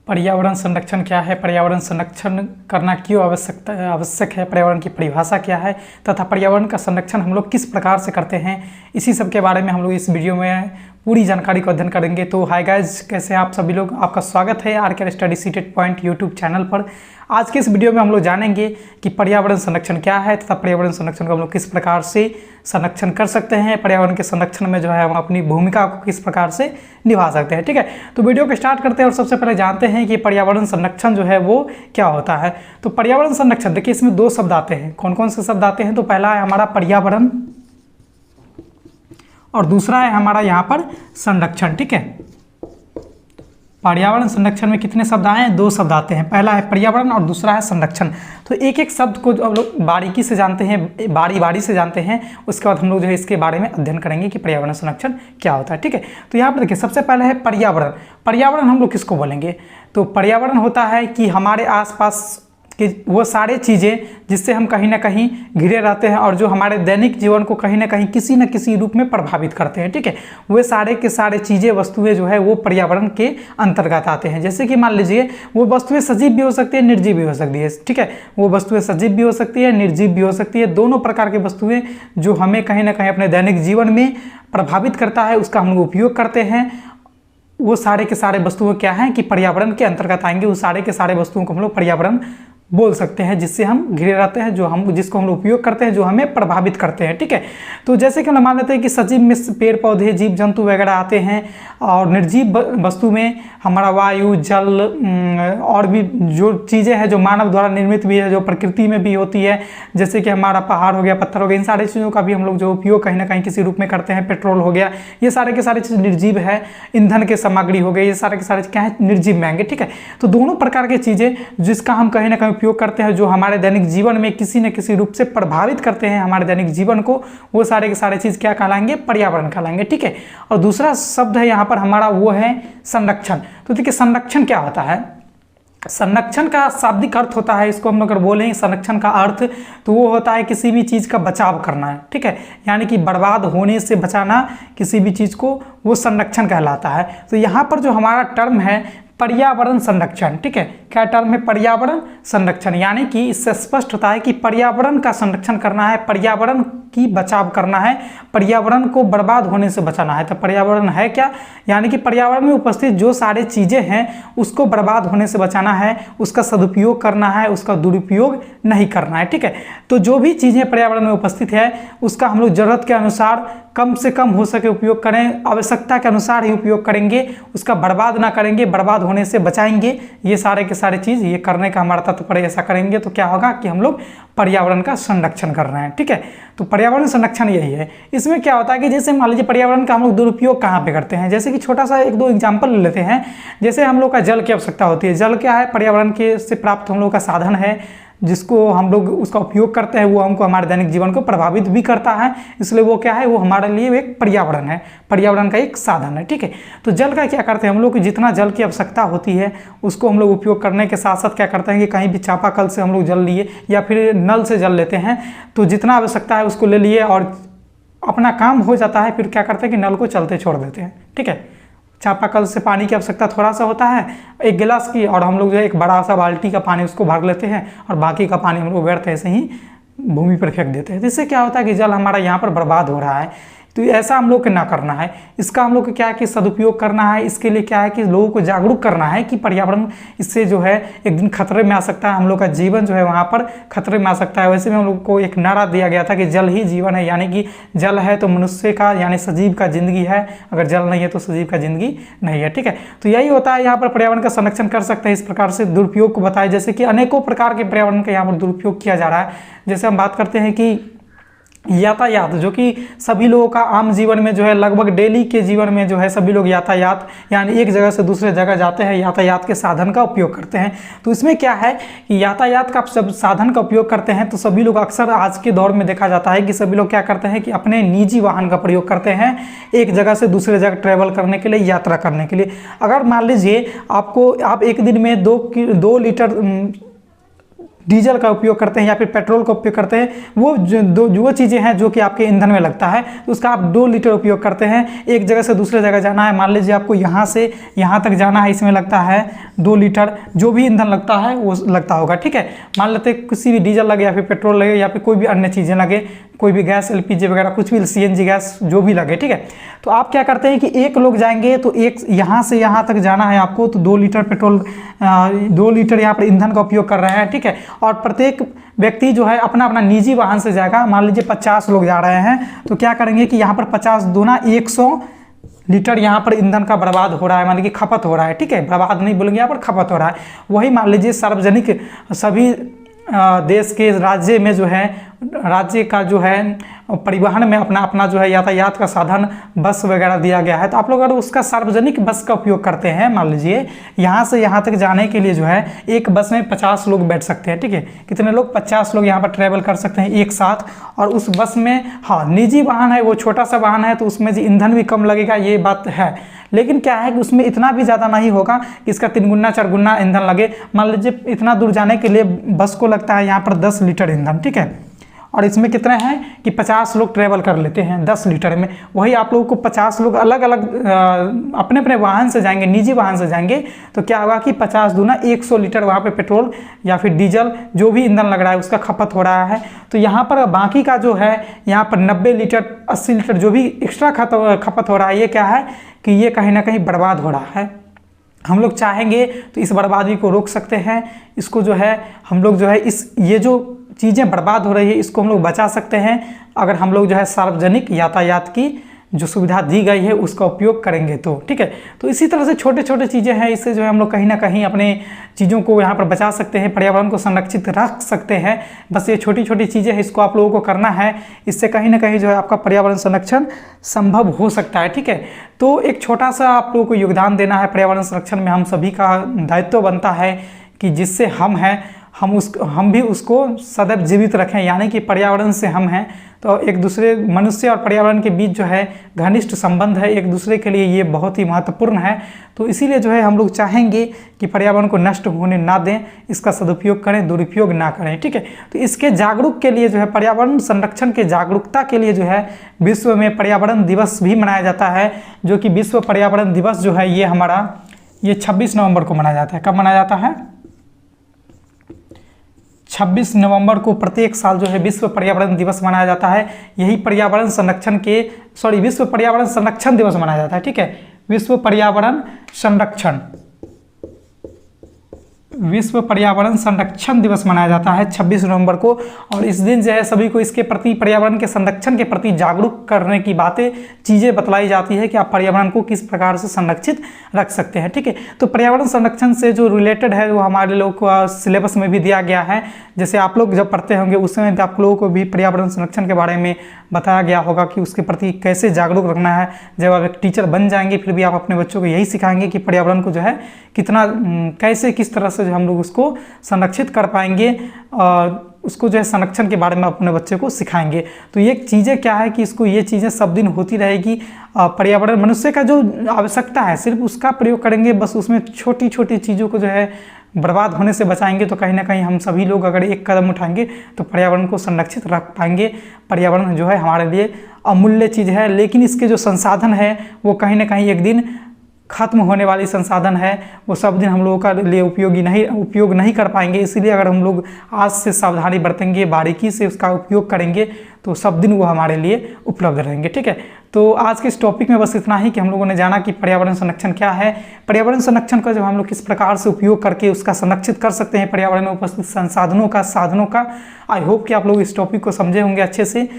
पर्यावरण संरक्षण क्या है, पर्यावरण संरक्षण करना क्यों आवश्यक है, पर्यावरण की परिभाषा क्या है तथा पर्यावरण का संरक्षण हम लोग किस प्रकार से करते हैं, इसी सब के बारे में हम लोग इस वीडियो में पूरी जानकारी को अध्ययन करेंगे। तो हाय गाइज, कैसे हैं आप सभी लोग। आपका स्वागत है R study CTET point YouTube channel पर। आज के इस वीडियो में हम लोग जानेंगे कि पर्यावरण संरक्षण क्या है तथा पर्यावरण संरक्षण को हम लोग किस प्रकार से संरक्षण कर सकते हैं, पर्यावरण के संरक्षण में जो है हम अपनी भूमिका को किस प्रकार से निभा सकते हैं। ठीक है, तो वीडियो को स्टार्ट करते हैं और सबसे पहले जानते हैं कि पर्यावरण संरक्षण जो है वो क्या होता है। तो पर्यावरण संरक्षण, देखिए इसमें दो शब्द आते हैं। कौन कौन से शब्द आते हैं? तो पहला है हमारा पर्यावरण और दूसरा है हमारा यहाँ पर संरक्षण। ठीक है, पर्यावरण संरक्षण में कितने शब्द आए हैं? दो शब्द आते हैं। पहला है पर्यावरण और दूसरा है संरक्षण। तो एक एक शब्द को हम लोग बारीकी से जानते हैं, बारी बारी से जानते हैं। उसके बाद हम लोग जो है इसके बारे में अध्ययन करेंगे कि पर्यावरण संरक्षण क्या होता है। ठीक है, तो यहाँ पर देखिए सबसे पहले है पर्यावरण। पर्यावरण हम लोग किसको बोलेंगे? तो पर्यावरण होता है कि हमारे आसपास कि वो सारे चीज़ें जिससे हम कहीं ना कहीं घिरे रहते हैं और जो हमारे दैनिक जीवन को कहीं ना कहीं किसी न किसी रूप में प्रभावित करते हैं। ठीक है, वे सारे के सारे चीज़ें, वस्तुएं जो है वो पर्यावरण के अंतर्गत आते हैं। जैसे कि मान लीजिए वो वस्तुएं सजीव भी हो सकती है, निर्जीव भी हो सकती है। ठीक है, वो वस्तुएं सजीव भी हो सकती है, निर्जीव भी हो सकती है। दोनों प्रकार की वस्तुएं जो हमें कहीं ना कहीं अपने दैनिक जीवन में प्रभावित करता है, उसका हम लोग उपयोग करते हैं। वो सारे के सारे वस्तुएं क्या हैं कि पर्यावरण के अंतर्गत आएंगे। उस सारे के सारे वस्तुओं को हम लोग पर्यावरण बोल सकते हैं, जिससे हम घिरे रहते हैं, जिसको हम लोग उपयोग करते हैं, जो हमें प्रभावित करते हैं। ठीक है, तो जैसे कि हम मान लेते हैं कि सजीव में पेड़ पौधे, जीव जंतु वगैरह आते हैं और निर्जीव वस्तु में हमारा वायु, जल और भी जो चीज़ें हैं जो मानव द्वारा निर्मित भी है, जो प्रकृति में भी होती है, जैसे कि हमारा पहाड़ हो गया, पत्थर हो गया, इन सारी चीज़ों का भी हम लोग जो उपयोग कहीं ना कहीं किसी रूप में करते हैं। पेट्रोल हो गया, ये सारे के सारे चीज़ निर्जीव है। ईंधन के सामग्री हो गई, ये सारे के सारे क्या है? निर्जीव में आएंगे। ठीक है, तो दोनों प्रकार की चीज़ें जिसका हम कहीं ना कहीं उपयोग करते हैं, जो हमारे दैनिक जीवन में किसी न किसी रूप से प्रभावित करते हैं हमारे दैनिक जीवन को, वो सारे के सारे चीज़ क्या कहलाएंगे? पर्यावरण कहलाएंगे। ठीक है, और दूसरा शब्द है यहाँ पर हमारा, वो है संरक्षण। तो देखिए संरक्षण क्या होता है? संरक्षण का शाब्दिक अर्थ होता है, इसको हम अगर बोलें संरक्षण का अर्थ, तो वो होता है किसी भी चीज़ का बचाव करना है। ठीक है, यानी कि बर्बाद होने से बचाना किसी भी चीज़ को, वो संरक्षण कहलाता है। तो यहाँ पर जो हमारा टर्म है पर्यावरण संरक्षण, ठीक है, क्या टर्म है? पर्यावरण संरक्षण। यानी कि इससे स्पष्ट होता है कि पर्यावरण का संरक्षण करना है, पर्यावरण की बचाव करना है, पर्यावरण को बर्बाद होने से बचाना है। तो पर्यावरण है क्या? यानी कि पर्यावरण में उपस्थित जो सारे चीज़ें हैं उसको बर्बाद होने से बचाना है, उसका सदुपयोग करना है, उसका दुरुपयोग नहीं करना है। ठीक है, तो जो भी चीज़ें पर्यावरण में उपस्थित है उसका हम लोग ज़रूरत के अनुसार कम से कम हो सके उपयोग करें, आवश्यकता के अनुसार ही उपयोग करेंगे, उसका बर्बाद ना करेंगे, बर्बाद होने से बचाएंगे। ये सारे के सारे चीज़ ये करने का हमारा तात्पर्य, ऐसा करेंगे तो क्या होगा कि हम लोग पर्यावरण का संरक्षण कर रहे हैं। ठीक है, तो पर्यावरण संरक्षण यही है। इसमें क्या होता है कि जैसे मान लीजिए पर्यावरण का हम लोग दुरुपयोग कहाँ पे करते हैं, जैसे कि छोटा सा एक दो एग्जाम्पल ले लेते हैं। जैसे हम लोग का जल की आवश्यकता होती है। जल क्या है? पर्यावरण के से प्राप्त हम लोग का साधन है, जिसको हम लोग उसका उपयोग करते हैं, वो हमको हमारे दैनिक जीवन को प्रभावित भी करता है, इसलिए वो क्या है? वो हमारे लिए एक पर्यावरण है, पर्यावरण का एक साधन है। ठीक है, तो जल का क्या करते हैं हम लोग? जितना जल की आवश्यकता होती है उसको हम लोग उपयोग करने के साथ साथ क्या करते हैं कि कहीं भी चापाकल से हम लोग जल लिए या फिर नल से जल लेते हैं, तो जितना आवश्यकता है उसको ले लिए और अपना काम हो जाता है, फिर क्या करते हैं कि नल को चलते छोड़ देते हैं। ठीक है, चापाकल से पानी की आवश्यकता थोड़ा सा होता है, एक गिलास की, और हम लोग जो है एक बड़ा सा बाल्टी का पानी उसको भर लेते हैं और बाकी का पानी हम लोग व्यर्थ ऐसे ही भूमि पर फेंक देते हैं। तो इससे क्या होता है कि जल हमारा यहाँ पर बर्बाद हो रहा है। तो ऐसा हम लोग को ना करना है, इसका हम लोग को क्या है कि सदुपयोग करना है। इसके लिए क्या है कि लोगों को जागरूक करना है कि पर्यावरण इससे जो है एक दिन खतरे में आ सकता है, हम लोग का जीवन जो है वहाँ पर खतरे में आ सकता है। वैसे में हम लोग को एक नारा दिया गया था कि जल ही जीवन है, यानी कि जल है तो मनुष्य का यानी सजीव का जिंदगी है, अगर जल नहीं है तो सजीव का जिंदगी नहीं है। ठीक है, तो यही होता है, यहाँ पर पर्यावरण का संरक्षण कर सकते हैं। इस प्रकार से दुरुपयोग को बताया, जैसे कि अनेकों प्रकार के पर्यावरण का यहाँ पर दुरुपयोग किया जा रहा है। जैसे हम बात करते हैं कि यातायात, जो कि सभी लोगों का आम जीवन में जो है लगभग डेली के जीवन में जो है सभी लोग यातायात यानी एक जगह से दूसरे जगह जाते हैं, यातायात के साधन का उपयोग करते हैं। तो इसमें क्या है कि यातायात का सब साधन का उपयोग करते हैं तो सभी लोग अक्सर आज के दौर में देखा जाता है कि सभी लोग क्या करते हैं कि अपने निजी वाहन का प्रयोग करते हैं एक जगह से दूसरे जगह ट्रैवल करने के लिए, यात्रा करने के लिए। अगर मान लीजिए आप एक दिन में 2 लीटर डीजल का उपयोग करते हैं या फिर पेट्रोल का उपयोग करते हैं, वो चीज़ें हैं जो कि आपके ईंधन में लगता है, तो उसका आप 2 लीटर उपयोग करते हैं। एक जगह से दूसरे जगह जाना है, मान लीजिए आपको यहाँ से यहाँ तक जाना है, इसमें लगता है 2 लीटर, जो भी ईंधन लगता है वो लगता होगा, ठीक है। मान लेते हैं किसी भी डीजल लगे या फिर पेट्रोल लगे या फिर कोई भी अन्य चीज़ें लगे, कोई भी गैस LPG वगैरह कुछ भी, CNG गैस जो भी लगे, ठीक है। तो आप क्या करते हैं कि एक लोग जाएंगे तो एक यहाँ से यहाँ तक जाना है आपको, तो 2 लीटर पेट्रोल 2 लीटर यहाँ पर ईंधन का उपयोग कर रहे हैं, ठीक है। और प्रत्येक व्यक्ति जो है अपना अपना निजी वाहन से जाएगा। मान लीजिए 50 लोग जा रहे हैं, तो क्या करेंगे कि यहाँ पर 50 दूना 100 लीटर यहाँ पर ईंधन का बर्बाद हो रहा है, मान लीजिए खपत हो रहा है, ठीक है। बर्बाद नहीं बोलेंगे, यहाँ पर खपत हो रहा है। वही मान लीजिए सार्वजनिक सभी देश के राज्य में जो है, राज्य का जो है परिवहन में अपना अपना जो है यातायात का साधन बस वगैरह दिया गया है, तो आप लोग अगर उसका सार्वजनिक बस का उपयोग करते हैं, मान लीजिए यहाँ से यहाँ तक जाने के लिए जो है एक बस में 50 लोग बैठ सकते हैं, ठीक है। कितने लोग? 50 लोग यहाँ पर ट्रैवल कर सकते हैं एक साथ। और उस बस में, हाँ, निजी वाहन है, वो छोटा सा वाहन है, तो उसमें जो ईंधन भी कम लगेगा, ये बात है। लेकिन क्या है कि उसमें इतना भी ज़्यादा नहीं होगा कि इसका 3 गुना 4 गुना ईंधन लगे। मान लीजिए इतना दूर जाने के लिए बस को लगता है यहाँ पर 10 लीटर ईंधन, ठीक है। और इसमें कितने हैं कि 50 लोग ट्रैवल कर लेते हैं 10 लीटर में। वही आप लोगों को 50 लोग अलग अलग अपने अपने वाहन से जाएंगे, निजी वाहन से जाएंगे, तो क्या होगा कि 50 दूना 100 लीटर वहाँ पे पेट्रोल या फिर डीजल जो भी ईंधन लग रहा है उसका खपत हो रहा है। तो यहाँ पर बाकी का जो है यहाँ पर 90 लीटर 80 लीटर जो भी एक्स्ट्रा खपत हो रहा है, ये क्या है कि ये कहीं ना कहीं बर्बाद हो रहा है। हम लोग चाहेंगे तो इस बर्बादी को रोक सकते हैं। इसको जो है हम लोग जो है ये जो चीज़ें बर्बाद हो रही है इसको हम लोग बचा सकते हैं अगर हम लोग जो है सार्वजनिक यातायात की जो सुविधा दी गई है उसका उपयोग करेंगे तो, ठीक है। तो इसी तरह से छोटे छोटे चीज़ें हैं, इससे जो है हम लोग कहीं ना कहीं अपने चीज़ों को यहाँ पर बचा सकते हैं, पर्यावरण को संरक्षित रख सकते हैं। बस ये छोटी छोटी चीज़ें हैं, इसको आप लोगों को करना है। इससे कहीं ना कहीं जो है आपका पर्यावरण संरक्षण संभव हो सकता है, ठीक है। तो एक छोटा सा आप लोगों को योगदान देना है पर्यावरण संरक्षण में। हम सभी का दायित्व बनता है कि जिससे हम हैं हम भी उसको सदैव जीवित रखें, यानी कि पर्यावरण से हम हैं। तो एक दूसरे मनुष्य और पर्यावरण के बीच जो है घनिष्ठ संबंध है, एक दूसरे के लिए ये बहुत ही महत्वपूर्ण है। तो इसीलिए जो है हम लोग चाहेंगे कि पर्यावरण को नष्ट होने ना दें, इसका सदुपयोग करें, दुरुपयोग ना करें, ठीक है। तो इसके जागरूक के लिए जो है पर्यावरण संरक्षण के जागरूकता के लिए जो है विश्व में पर्यावरण दिवस भी मनाया जाता है, जो कि विश्व पर्यावरण दिवस जो है ये हमारा 26 नवंबर को मनाया जाता है। कब मनाया जाता है? 26 नवंबर को प्रत्येक साल जो है विश्व पर्यावरण दिवस मनाया जाता है। यही पर्यावरण संरक्षण के विश्व पर्यावरण संरक्षण दिवस मनाया जाता है, ठीक है। विश्व पर्यावरण संरक्षण दिवस मनाया जाता है 26 नवंबर को। और इस दिन जो है सभी को इसके प्रति, पर्यावरण के संरक्षण के प्रति जागरूक करने की चीज़ें बतलाई जाती है कि आप पर्यावरण को किस प्रकार से संरक्षित रख सकते हैं, ठीक है। तो पर्यावरण संरक्षण से जो रिलेटेड है वो हमारे लोग को सिलेबस में भी दिया गया है। जैसे आप लोग जब पढ़ते होंगे उस समय आप लोगों को भी पर्यावरण संरक्षण के बारे में बताया गया होगा कि उसके प्रति कैसे जागरूक रखना है। जब आप एक टीचर बन जाएंगे फिर भी आप अपने बच्चों को यही सिखाएंगे कि पर्यावरण को जो है कितना कैसे किस तरह से जो हम लोग उसको संरक्षित कर पाएंगे और उसको जो है संरक्षण के बारे में अपने बच्चे को सिखाएंगे। तो ये चीज़ें क्या है कि इसको ये चीज़ें सब दिन होती रहेगी। पर्यावरण मनुष्य का जो आवश्यकता है सिर्फ उसका प्रयोग करेंगे, बस उसमें छोटी छोटी चीज़ों को जो है बर्बाद होने से बचाएंगे तो कहीं ना कहीं हम सभी लोग अगर एक कदम उठाएंगे तो पर्यावरण को संरक्षित रख पाएंगे। पर्यावरण जो है हमारे लिए अमूल्य चीज़ है, लेकिन इसके जो संसाधन है वो कहीं ना कहीं एक दिन खत्म होने वाली संसाधन है, वो सब दिन हम लोगों का लिए उपयोग नहीं कर पाएंगे। इसलिए अगर हम लोग आज से सावधानी बरतेंगे, बारीकी से उसका उपयोग करेंगे तो सब दिन वो हमारे लिए उपलब्ध रहेंगे, ठीक है। तो आज के इस टॉपिक में बस इतना ही कि हम लोगों ने जाना कि पर्यावरण संरक्षण क्या है, पर्यावरण संरक्षण का जब हम लोग किस प्रकार से उपयोग करके उसका संरक्षित कर सकते हैं, पर्यावरण में उपस्थित संसाधनों का, साधनों का। आई होप कि आप लोग इस टॉपिक को समझे होंगे अच्छे से।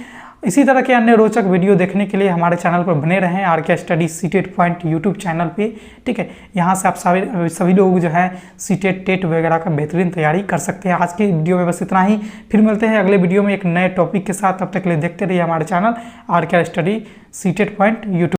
इसी तरह के अन्य रोचक वीडियो देखने के लिए हमारे चैनल पर बने रहें, RK. Study CTET point YouTube channel पे, ठीक है। यहाँ से आप सभी लोग जो है सीटेट टेट वगैरह का बेहतरीन तैयारी कर सकते हैं। आज की वीडियो में बस इतना ही, फिर मिलते हैं अगले वीडियो में एक नए टॉपिक के साथ। तब तक के लिए देखते रहिए हमारे channel RK. Study CTET point YouTube.